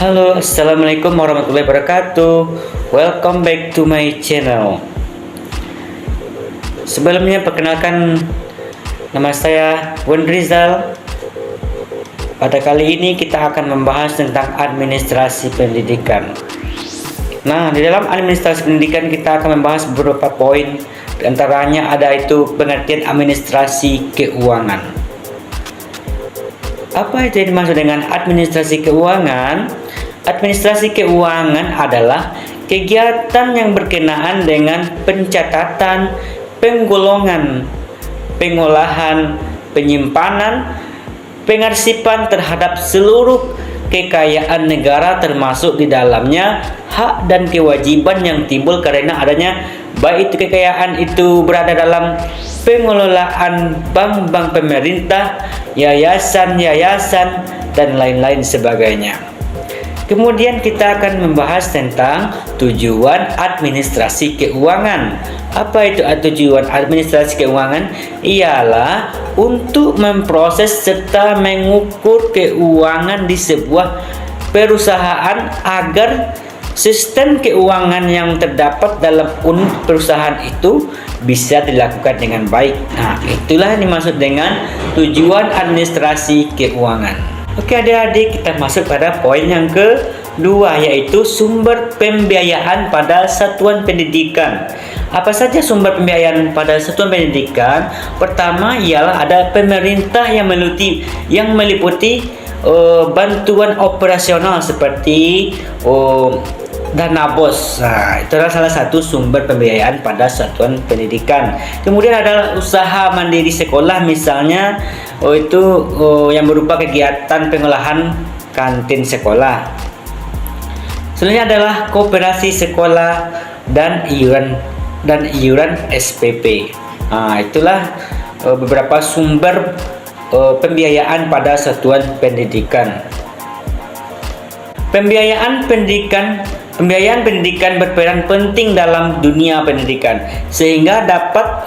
Halo, assalamualaikum warahmatullahi wabarakatuh. Welcome back to my channel. Sebelumnya perkenalkan, nama saya Wen Rizal. Pada kali ini kita akan membahas tentang administrasi pendidikan. Nah, di dalam administrasi pendidikan kita akan membahas beberapa poin. Di antaranya ada itu pengertian administrasi keuangan. Apa itu yang dimaksud dengan administrasi keuangan? Administrasi keuangan adalah kegiatan yang berkenaan dengan pencatatan, penggolongan, pengolahan, penyimpanan, pengarsipan terhadap seluruh kekayaan negara, termasuk di dalamnya hak dan kewajiban yang timbul karena adanya baik itu kekayaan itu berada dalam pengelolaan bank-bank pemerintah, yayasan-yayasan, dan lain-lain sebagainya. Kemudian kita akan membahas tentang tujuan administrasi keuangan. Apa itu tujuan administrasi keuangan? Ialah untuk memproses serta mengukur keuangan di sebuah perusahaan agar sistem keuangan yang terdapat dalam unit perusahaan itu bisa dilakukan dengan baik. Nah, itulah yang dimaksud dengan tujuan administrasi keuangan. Oke adik-adik, kita masuk pada poin yang kedua, yaitu sumber pembiayaan pada satuan pendidikan. Apa saja sumber pembiayaan pada satuan pendidikan? Pertama ialah ada pemerintah yang meliputi bantuan operasional seperti dana BOS. Nah, itu adalah salah satu sumber pembiayaan pada satuan pendidikan. Kemudian ada usaha mandiri sekolah, misalnya yang berupa kegiatan pengolahan kantin sekolah. Selanjutnya adalah koperasi sekolah dan iuran SPP. Nah, itulah beberapa sumber pembiayaan pada satuan pendidikan. Pembiayaan pendidikan berperan penting dalam dunia pendidikan, sehingga dapat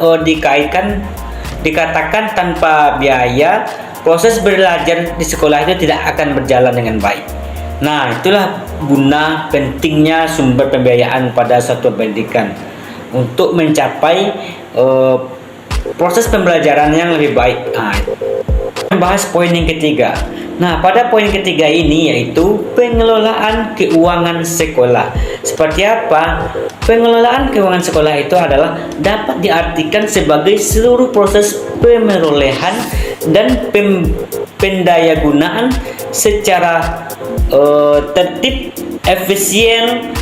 dikatakan tanpa biaya proses belajar di sekolah itu tidak akan berjalan dengan baik. Nah, itulah guna pentingnya sumber pembiayaan pada satuan pendidikan untuk mencapai proses pembelajaran yang lebih baik. Nah, membahas poin yang ketiga. Nah, pada poin ketiga ini yaitu pengelolaan keuangan sekolah. Seperti apa? Pengelolaan keuangan sekolah itu adalah dapat diartikan sebagai seluruh proses pemerolehan dan pendayagunaan secara tertib, efisien,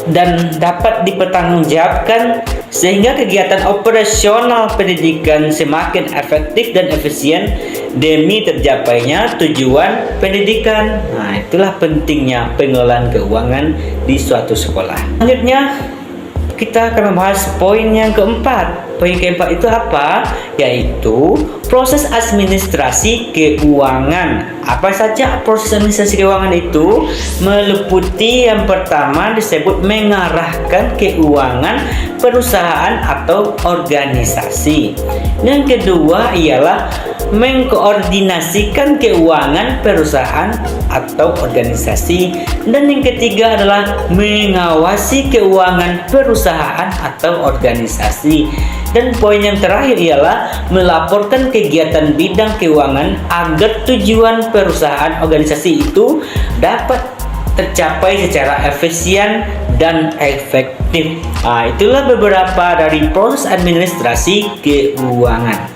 dan dapat dipertanggungjawabkan sehingga kegiatan operasional pendidikan semakin efektif dan efisien demi tercapainya tujuan pendidikan. Nah, itulah pentingnya pengelolaan keuangan di suatu sekolah. Selanjutnya kita akan membahas poin yang keempat. Poin keempat itu apa? Yaitu proses administrasi keuangan. Apa saja proses administrasi keuangan itu? Meliputi yang pertama disebut mengarahkan keuangan perusahaan atau organisasi. Yang kedua ialah mengkoordinasikan keuangan perusahaan atau organisasi. Dan yang ketiga adalah mengawasi keuangan perusahaan atau organisasi. Dan poin yang terakhir ialah melaporkan kegiatan bidang keuangan agar tujuan perusahaan organisasi itu dapat tercapai secara efisien dan efektif. Nah, itulah beberapa dari proses administrasi keuangan.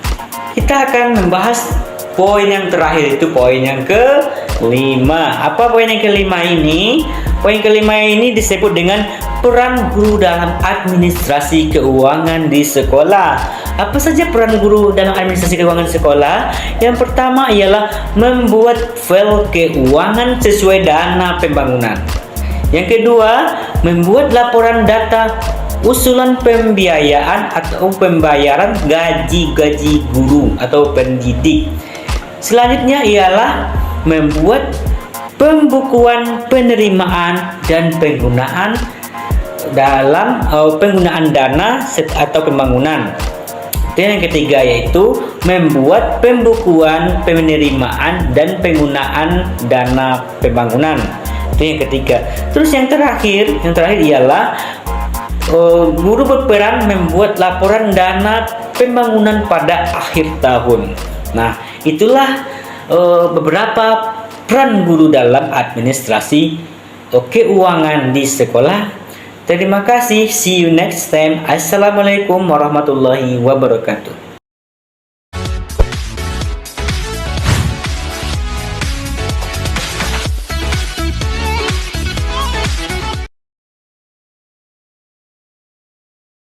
Kita akan membahas poin yang terakhir, itu poin yang kelima. Apa poin yang kelima ini? Poin kelima ini disebut dengan peran guru dalam administrasi keuangan di sekolah. Apa saja peran guru dalam administrasi keuangan sekolah? Yang pertama ialah membuat file keuangan sesuai dana pembangunan. Yang kedua, membuat laporan data usulan pembiayaan atau pembayaran gaji guru atau pendidik. Selanjutnya ialah membuat pembukuan penerimaan dan penggunaan dalam penggunaan dana atau pembangunan. Dan yang ketiga yaitu membuat pembukuan penerimaan dan penggunaan dana pembangunan. Itu yang ketiga. Terus yang terakhir ialah guru berperan membuat laporan dana pembangunan pada akhir tahun. Nah, itulah beberapa peran guru dalam administrasi keuangan di sekolah. Terima kasih. See you next time. Assalamualaikum warahmatullahi wabarakatuh.